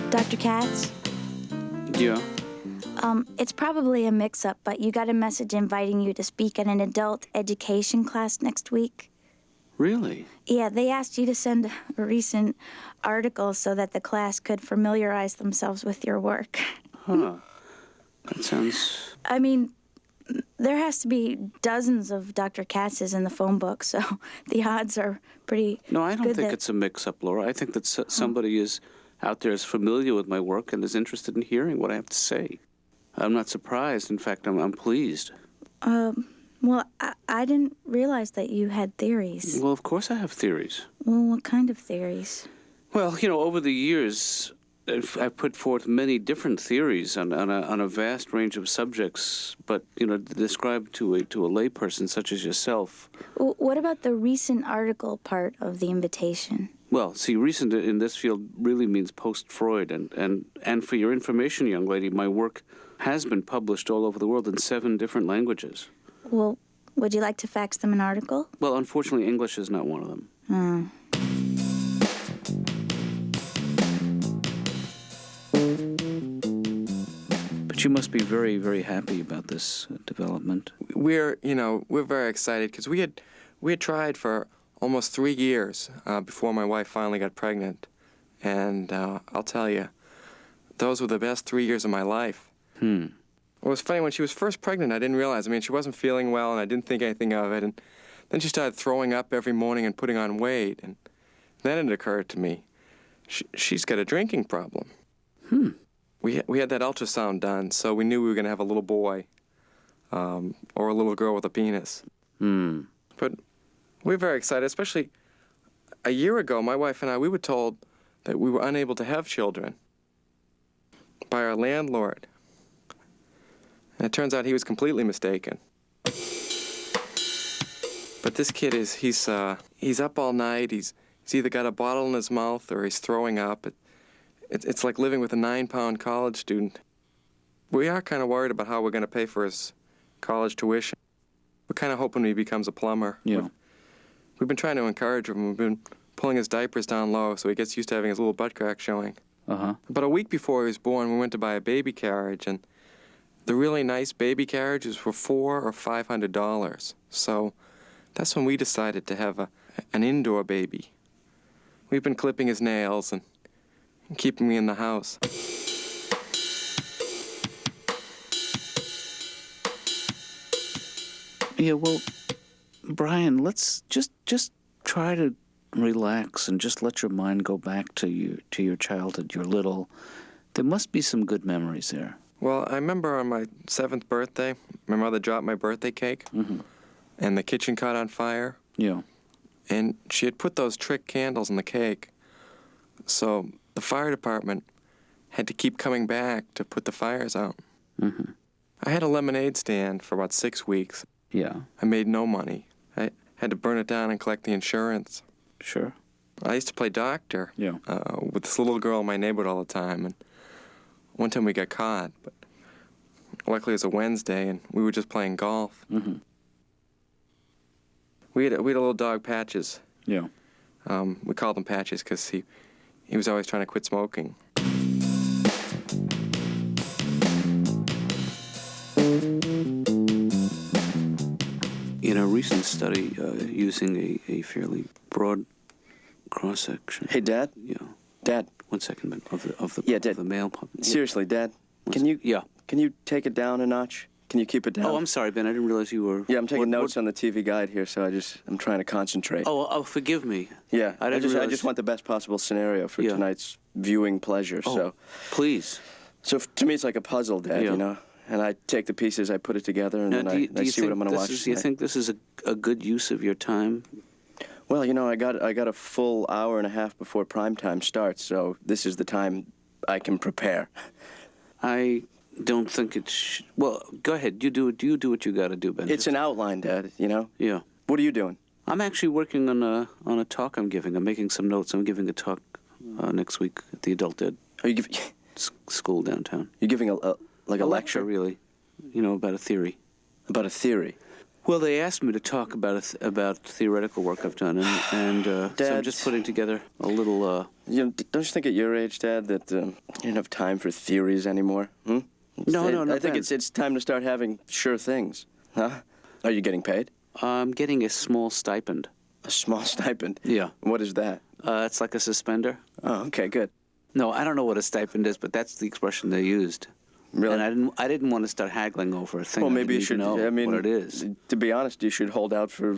Dr. Katz? Yeah. It's probably a mix-up, but you got a message inviting you to speak at an adult education class next week. Really? Yeah, they asked you to send a recent article so that the class could familiarize themselves with your work. Huh. That sounds... I mean, there has to be dozens of Dr. Katz's in the phone book, so the odds are pretty No, I don't good think that... it's a mix-up, Laura. I think that somebody is out there is familiar with my work and is interested in hearing what I have to say. I'm not surprised. In fact, I'm pleased. Well, I didn't realize that you had theories. Well, of course I have theories. Well, what kind of theories? Well, over the years, I've put forth many different theories on a vast range of subjects, but, described to a layperson such as yourself. Well, what about the recent article part of the invitation? Well, see, recent in this field really means post-Freud, and for your information, young lady, my work has been published all over the world in 7 different languages. Well, would you like to fax them an article? Well, unfortunately, English is not one of them. But you must be very, very happy about this development. We're very excited because we had tried for almost 3 years before my wife finally got pregnant. And I'll tell you, those were the best 3 years of my life. It was funny, when she was first pregnant, I didn't realize. I mean, she wasn't feeling well, and I didn't think anything of it. And then she started throwing up every morning and putting on weight. And then it occurred to me, she's got a drinking problem. We had that ultrasound done, so we knew we were going to have a little boy or a little girl with a penis. But we're very excited, especially a year ago, my wife and I, we were told that we were unable to have children by our landlord. And it turns out he was completely mistaken. But this kid he's up all night. He's either got a bottle in his mouth or he's throwing up. It's like living with a 9-pound college student. We are kind of worried about how we're going to pay for his college tuition. We're kind of hoping he becomes a plumber. Yeah. We've been trying to encourage him. We've been pulling his diapers down low so he gets used to having his little butt crack showing. About a week before he was born, we went to buy a baby carriage, and the really nice baby carriages were $400 or $500. So that's when we decided to have an indoor baby. We've been clipping his nails and keeping me in the house. Yeah, well, Brian, let's just try to relax and just let your mind go back to your childhood, your little. There must be some good memories there. Well, I remember on my 7th birthday, my mother dropped my birthday cake, and the kitchen caught on fire. Yeah. And she had put those trick candles in the cake, so the fire department had to keep coming back to put the fires out. I had a lemonade stand for about 6 weeks. Yeah. I made no money. I had to burn it down and collect the insurance. Sure. I used to play doctor Yeah. with this little girl in my neighborhood all the time, and one time we got caught, but luckily it was a Wednesday, and we were just playing golf. We had a little dog, Patches. Yeah. We called him Patches because he was always trying to quit smoking. In a recent study using a fairly broad cross-section. Hey, Dad? Yeah. Dad. 1 second, Ben. Of the Yeah, Dad. of the male population. Seriously, Dad. Can you take it down a notch? Can you keep it down? Oh, I'm sorry, Ben. I didn't realize you were... Yeah, I'm taking notes on the TV guide here, so I'm trying to concentrate. Oh, forgive me. Yeah, I just want the best possible scenario for tonight's viewing pleasure. Oh, please. So to me, it's like a puzzle, Dad. Yeah. And I take the pieces, I put it together, and Now, then I see what I'm going to watch. Do you think this is a good use of your time? Well, I got a full hour and a half before prime time starts, so this is the time I can prepare. I don't think it's... Well, go ahead. You do what you got to do, Ben. It's an outline, Dad, Yeah. What are you doing? I'm actually working on a talk I'm giving. I'm making some notes. I'm giving a talk next week at the Adult Ed Are you giving... school downtown. You're giving a lecture? Really. About a theory. About a theory? Well, they asked me to talk about theoretical work I've done, and so I'm Dad. just putting together a little. You know, don't you think at your age, Dad, that you don't have time for theories anymore? Hmm? No, I think Ben. it's time to start having sure things. Huh? Are you getting paid? I'm getting a small stipend. A small stipend? Yeah. What is that? It's like a suspender. Oh, okay, good. No, I don't know what a stipend is, but that's the expression they used. Really? And I didn't want to start haggling over a thing. Well, I maybe you didn't should. even know I mean, what it is. To be honest, you should hold out for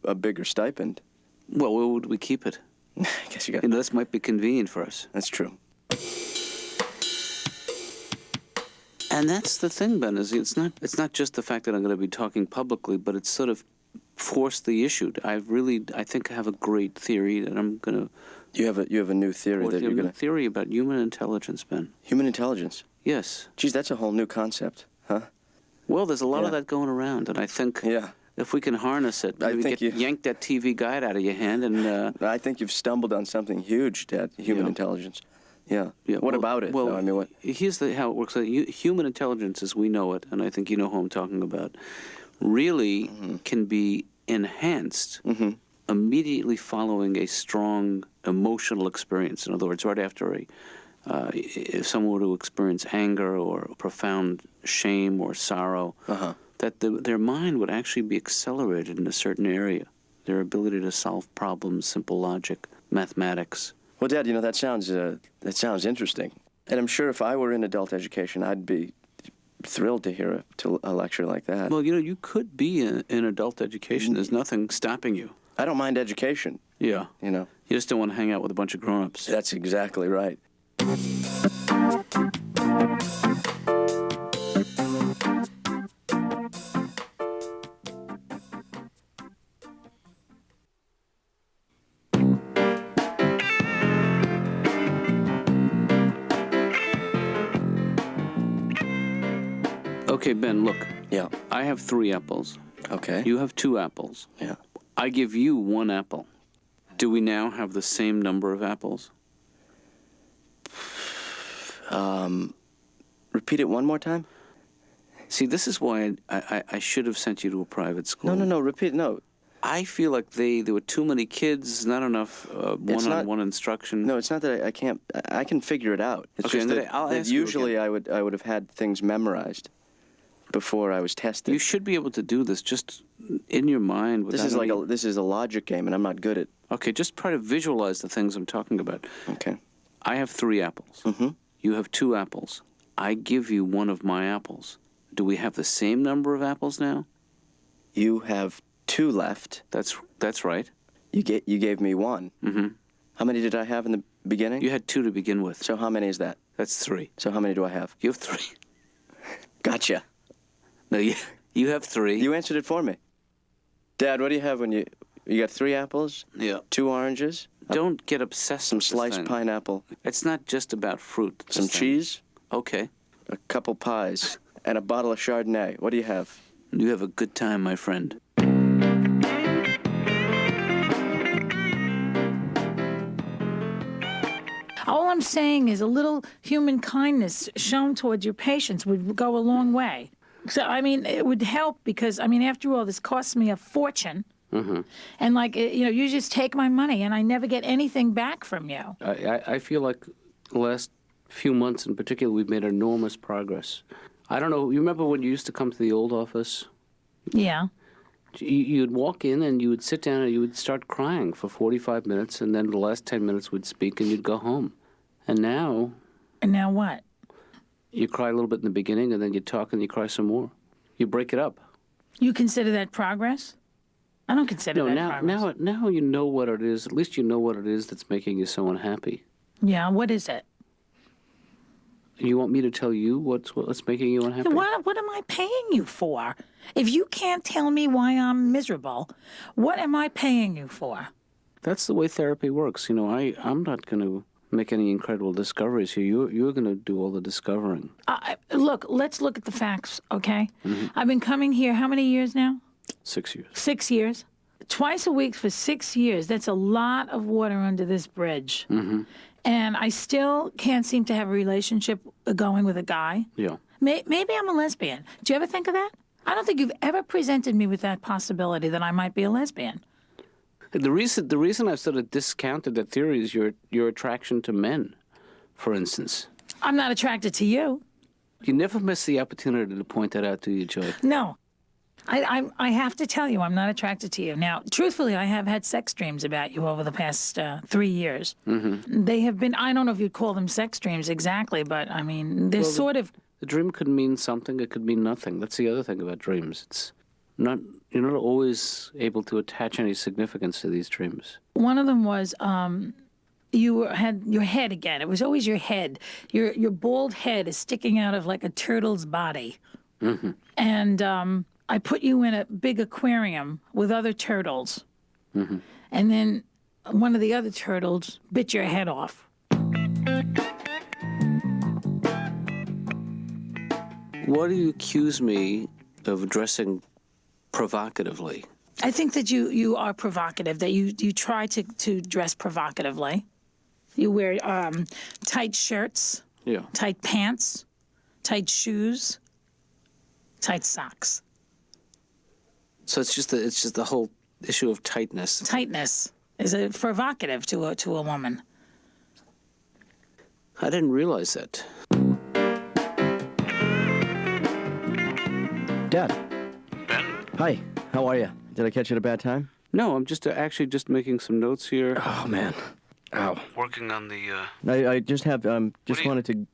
a bigger stipend. Well, where would we keep it? I guess you got. You know, this might be convenient for us. That's true. And that's the thing, Ben. Is it's not just the fact that I'm going to be talking publicly, but it's sort of forced the issue. I think I have a great theory that I'm going to. You have a new theory that you're gonna. Theory about human intelligence, Ben. Human intelligence. Yes. Geez, that's a whole new concept, huh? Well, there's a lot of Yeah. that going around, and I think Yeah. if we can harness it, I maybe think yank that TV guide out of your hand, and I think you've stumbled on something huge, Dad. Human Yeah. intelligence. Yeah. yeah, What well- about it? Well, though? I mean, what? here's how it works. Human intelligence, as we know it, and I think you know who I'm talking about, really can be enhanced immediately following a strong emotional experience. In other words, right after if someone were to experience anger or profound shame or sorrow, that their mind would actually be accelerated in a certain area. Their ability to solve problems, simple logic, mathematics. Well, Dad, you know that sounds interesting, and I'm sure if I were in adult education, I'd be thrilled to hear a lecture like that. Well, you know, you could be in adult education. There's nothing stopping you. I don't mind education. Yeah. You know, You just don't want to hang out with a bunch of grown-ups. that's exactly right. Okay, Ben, look. Yeah. I have 3 apples. Okay. You have 2 apples. Yeah. I give you 1 apple. Do we now have the same number of apples? Repeat it one more time. See, this is why I should have sent you to a private school. No. Repeat. No. I feel like there were too many kids, not enough It's not- one-on-one instruction. No, it's not that I can't. I can figure it out. It's Okay, just then that, I'll that ask you usually again. I would have had things memorized before I was tested. You should be able to do this just in your mind. This without is any- this is a logic game, and I'm not good at. Okay, just try to visualize the things I'm talking about. Okay. I have 3 apples. Mm-hmm. You have 2 apples. I give you 1 of my apples. Do we have the same number of apples now? You have 2 left. That's right. You gave me 1. Mm-hmm. How many did I have in the beginning? You had 2 to begin with. So how many is that? That's 3. So how many do I have? You have 3. Gotcha. No, you have 3. You answered it for me. Dad, what do you have when you got 3 apples, Yeah. 2 oranges, Don't get obsessed some with this sliced thing. pineapple, It's not just about fruit. this some thing. cheese, Okay. a couple pies, and a bottle of Chardonnay. What do you have? You have a good time, my friend. All I'm saying is a little human kindness shown towards your patients would go a long way. So, I mean, it would help because, I mean, after all, this costs me a fortune. And, like, you just take my money and I never get anything back from you. I feel like the last few months in particular, we've made enormous progress. I don't know. You remember when you used to come to the old office? Yeah. You'd walk in and you would sit down and you would start crying for 45 minutes, and then the last 10 minutes we'd speak and you'd go home. And now And now what? you cry a little bit in the beginning, and then you talk and you cry some more. You break it up. You consider that progress? I don't consider No, that progress. now you know what it is. At least you know what it is that's making you so unhappy. Yeah, what is it? You want me to tell you what's making you unhappy? What am I paying you for? If you can't tell me why I'm miserable, what am I paying you for? That's the way therapy works. You know, I'm not going to make any incredible discoveries here. You're going to do all the discovering. Look, let's look at the facts, okay? I've been coming here how many years now? 6 years. 6 years. Twice a week for 6 years. That's a lot of water under this bridge. And I still can't seem to have a relationship going with a guy. Yeah. Maybe I'm a lesbian. Do you ever think of that? I don't think you've ever presented me with that possibility that I might be a lesbian. The reason I've sort of discounted that theory is your attraction to men, for instance. I'm not attracted to you. You never miss the opportunity to point that out to you, Joy. No. I have to tell you, I'm not attracted to you. Now, truthfully, I have had sex dreams about you over the past 3 years. Mm-hmm. They have been, I don't know if you'd call them sex dreams exactly, but I mean, they're sort of... The dream could mean something, it could mean nothing. That's the other thing about dreams. You're not always able to attach any significance to these dreams. One of them was you had your head again. It was always your head. Your bald head is sticking out of like a turtle's body. Mm-hmm. And I put you in a big aquarium with other turtles. Mm-hmm. And then one of the other turtles bit your head off. Why do you accuse me of dressing provocatively? I think that you are provocative, that you try to dress provocatively. You wear tight shirts, tight pants, tight shoes, tight socks. So it's just the whole issue of tightness. Tightness is provocative to a woman. I didn't realize that. Dad. Ben? Hi. How are you? Did I catch you at a bad time? No, I'm just actually just making some notes here. Oh, man. Ow. Working on the... I just have, wanted to...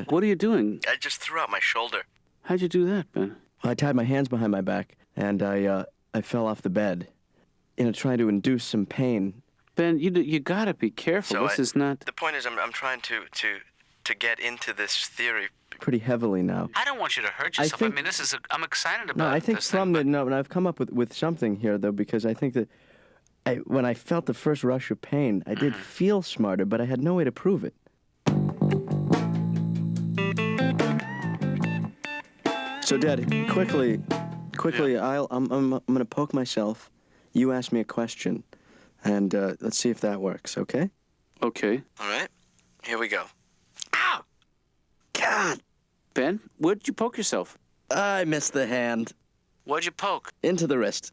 What are you doing? I just threw out my shoulder. How'd you do that, Ben? I tied my hands behind my back, and I fell off the bed, trying to induce some pain. Ben, you gotta be careful. So this is not... The point is, I'm trying to get into this theory pretty heavily now. I don't want you to hurt yourself. I mean, this is... I'm excited about No, I think this from thing, and I've come up with something here, though, because I think that when I felt the first rush of pain, I did feel smarter, but I had no way to prove it. So, Dad, quickly, yeah. I'm going to poke myself. You ask me a question, and let's see if that works, okay? Okay. All right. Here we go. Ow! God! Ben, where'd you poke yourself? I missed the hand. Where'd you poke? Into the wrist.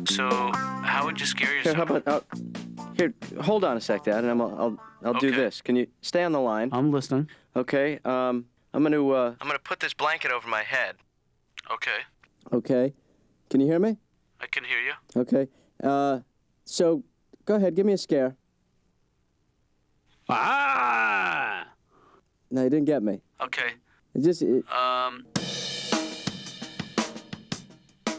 So, how would you scare yourself? Here, how about... here, hold on a sec, Dad, and I'll do this. Can you stay on the line? I'm listening. Okay. I'm gonna put this blanket over my head. Okay. Okay. Can you hear me? I can hear you. Okay. So go ahead, give me a scare. Ah! No, you didn't get me. Okay.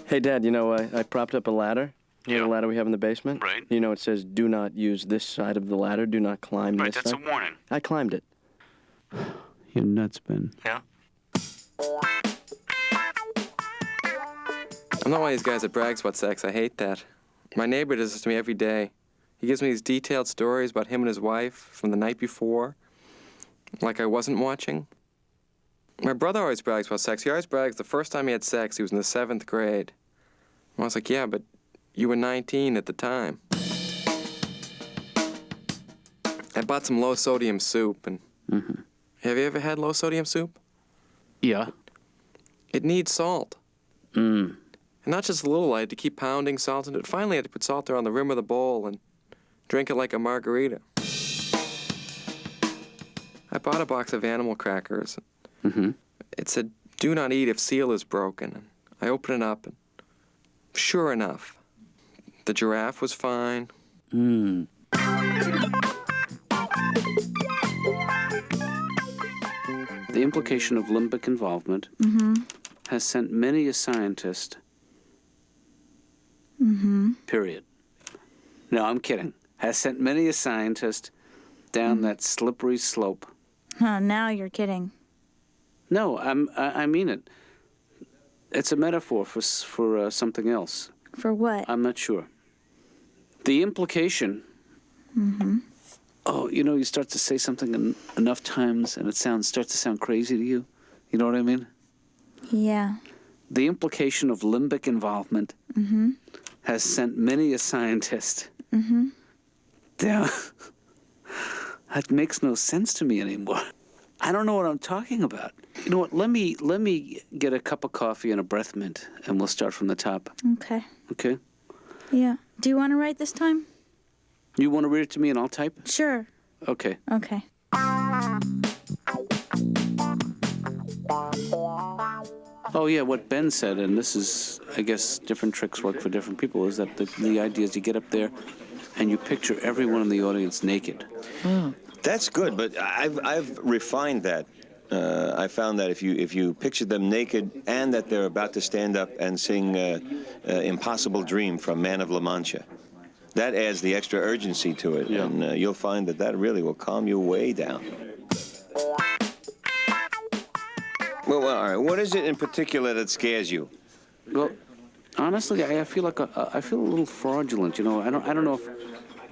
Hey, Dad, I propped up a ladder. You know the ladder we have in the basement? Right. It says, do not use this side of the ladder. Do not climb this side. Right, that's a warning. I climbed it. You're nuts, Ben. Yeah? I'm not one of these guys that brags about sex. I hate that. My neighbor does this to me every day. He gives me these detailed stories about him and his wife from the night before, like I wasn't watching. My brother always brags about sex. He always brags the first time he had sex, he was in the 7th grade. I was like, yeah, but you were 19 at the time. I bought some low-sodium soup, and have you ever had low-sodium soup? Yeah. It needs salt. Mm. And not just a little, I had to keep pounding salt into it. Finally, I had to put salt there on the rim of the bowl and drink it like a margarita. I bought a box of animal crackers. Mm-hmm. It said, do not eat if seal is broken. And I opened it up, and sure enough, the giraffe was fine. Mm. The implication of limbic involvement has sent many a scientist, period. No, I'm kidding. Has sent many a scientist down that slippery slope. Huh, now you're kidding. No, I mean it. It's a metaphor for something else. For what? I'm not sure. The implication oh, you start to say something enough times and it starts to sound crazy to you. You know what I mean? Yeah. The implication of limbic involvement has sent many a scientist down. That makes no sense to me anymore. I don't know what I'm talking about. You know what? Let me get a cup of coffee and a breath mint, and we'll start from the top. Okay. Okay? Yeah. Do you want to write this time? You want to read it to me and I'll type? Sure. Okay. Okay. Oh, yeah, what Ben said, and this is, I guess, different tricks work for different people, is that the idea is you get up there and you picture everyone in the audience naked. That's good, but I've refined that. I found that if you picture them naked and that they're about to stand up and sing "Impossible Dream" from Man of La Mancha, that adds the extra urgency to it, Yeah. and you'll find that really will calm you way down. Well, all right. What is it in particular that scares you? Well, honestly, I feel like I feel a little fraudulent. I don't know if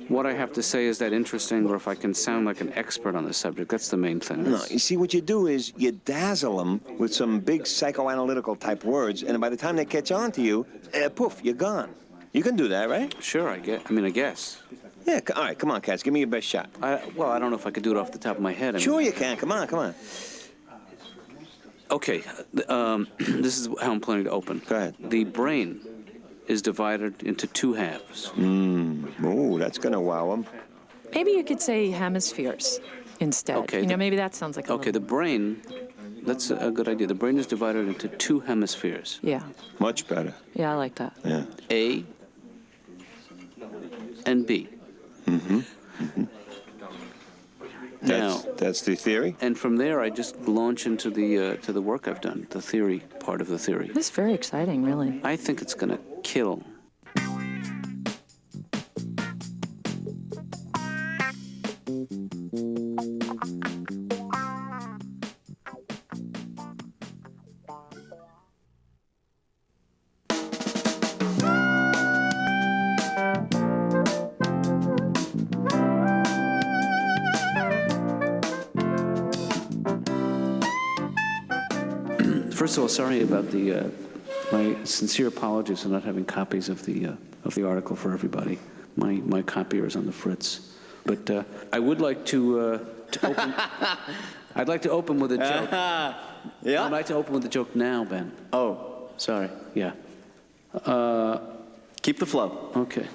what I have to say is that interesting or if I can sound like an expert on the subject. That's the main thing. No, you see, what you do is you dazzle them with some big psychoanalytical type words, and by the time they catch on to you, poof, you're gone. You can do that, right? Sure, I guess. Yeah. All right, come on, Katz. Give me your best shot. I don't know if I could do it off the top of my head. Sure you can. Come on. Okay, this is how I'm planning to open. Go ahead. The brain is divided into two halves. Ooh, that's gonna wow them. Maybe you could say hemispheres instead. Okay, Maybe that sounds like a Okay, the little... brain, that's a good idea. The brain is divided into two hemispheres. Yeah. Much better. Yeah, I like that. Yeah. A and B. That's the theory. And from there, I just launch into the work I've done, the theory part of the theory. This is very exciting, really. I think it's going to kill. First of all, sorry about my sincere apologies for not having copies of the article for everybody. My copier is on the fritz. But I would like to open. I'd like to open with a joke. Yeah? I'd like to open with a joke now, Ben. Oh, sorry. Yeah. Keep the flow. Okay.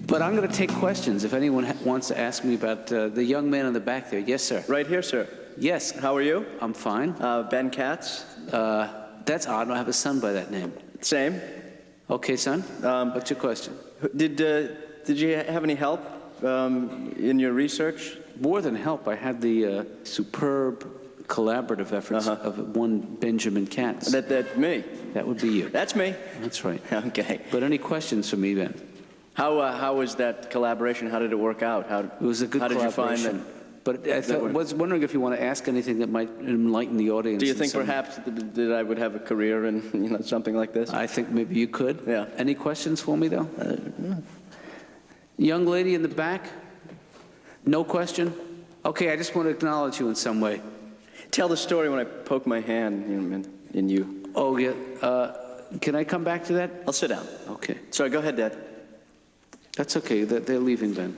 But I'm going to take questions if anyone wants to ask me about the young man in the back there. Yes, sir. Right here, sir. Yes. How are you? I'm fine. Ben Katz. That's odd. I don't have a son by that name. Same. Okay, son. What's your question? Did you have any help in your research? More than help, I had the superb collaborative efforts of one Benjamin Katz. That me. That would be you. That's me. That's right. Okay. But any questions for me, Ben? How was that collaboration? How did it work out? It was a good How did you collaboration. find that? But I was wondering if you want to ask anything that might enlighten the audience. Do you in think some- perhaps that I would have a career in something like this? I think maybe you could. Yeah. Any questions for me, though? Young lady in the back? No question? Okay, I just want to acknowledge you in some way. Tell the story when I poke my hand in you. Oh, yeah. Can I come back to that? I'll sit down. Okay. Sorry, go ahead, Dad. That's okay. They're leaving, Ben.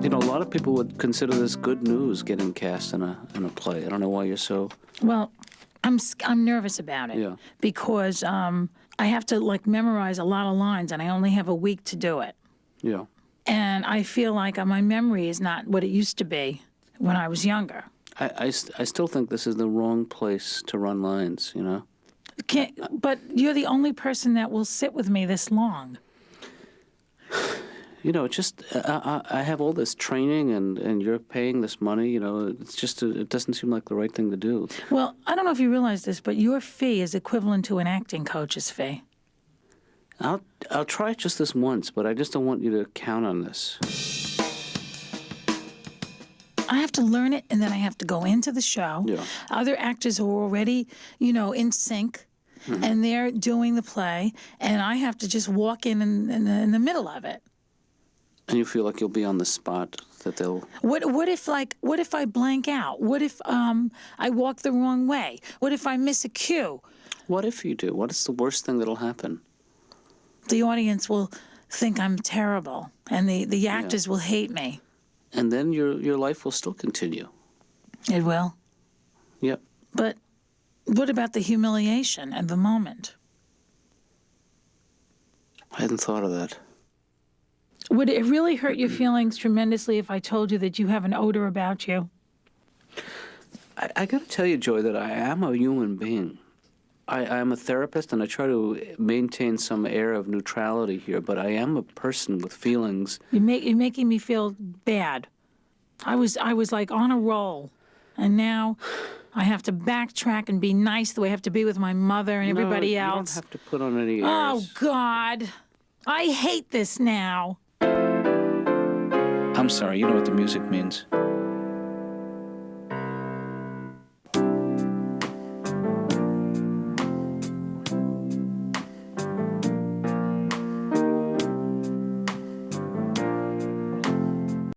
A lot of people would consider this good news, getting cast in a play. I don't know why you're so... Well, I'm nervous about it. Yeah. Because I have to memorize a lot of lines, and I only have a week to do it. Yeah. And I feel like my memory is not what it used to be when I was younger. I still think this is the wrong place to run lines, But you're the only person that will sit with me this long. Just I have all this training and you're paying this money, it's just it doesn't seem like the right thing to do. Well, I don't know if you realize this, but your fee is equivalent to an acting coach's fee. I'll try it just this once, but I just don't want you to count on this. I have to learn it, and then I have to go into the show. Yeah. Other actors are already, in sync, and they're doing the play, and I have to just walk in the middle of it. And you feel like you'll be on the spot, that they'll... What if I blank out? What if I walk the wrong way? What if I miss a cue? What if you do? What is the worst thing that'll happen? The audience will think I'm terrible, and the actors will hate me. And then your life will still continue. It will. Yep. But what about the humiliation and the moment? I hadn't thought of that. Would it really hurt your feelings tremendously if I told you that you have an odor about you? I got to tell you, Joy, that I am a human being. I am a therapist, and I try to maintain some air of neutrality here, but I am a person with feelings. You're making me feel bad. I was like on a roll, and now I have to backtrack and be nice the way I have to be with my mother and everybody else. You don't have to put on any airs. Oh, God. I hate this now. I'm sorry, you know what the music means.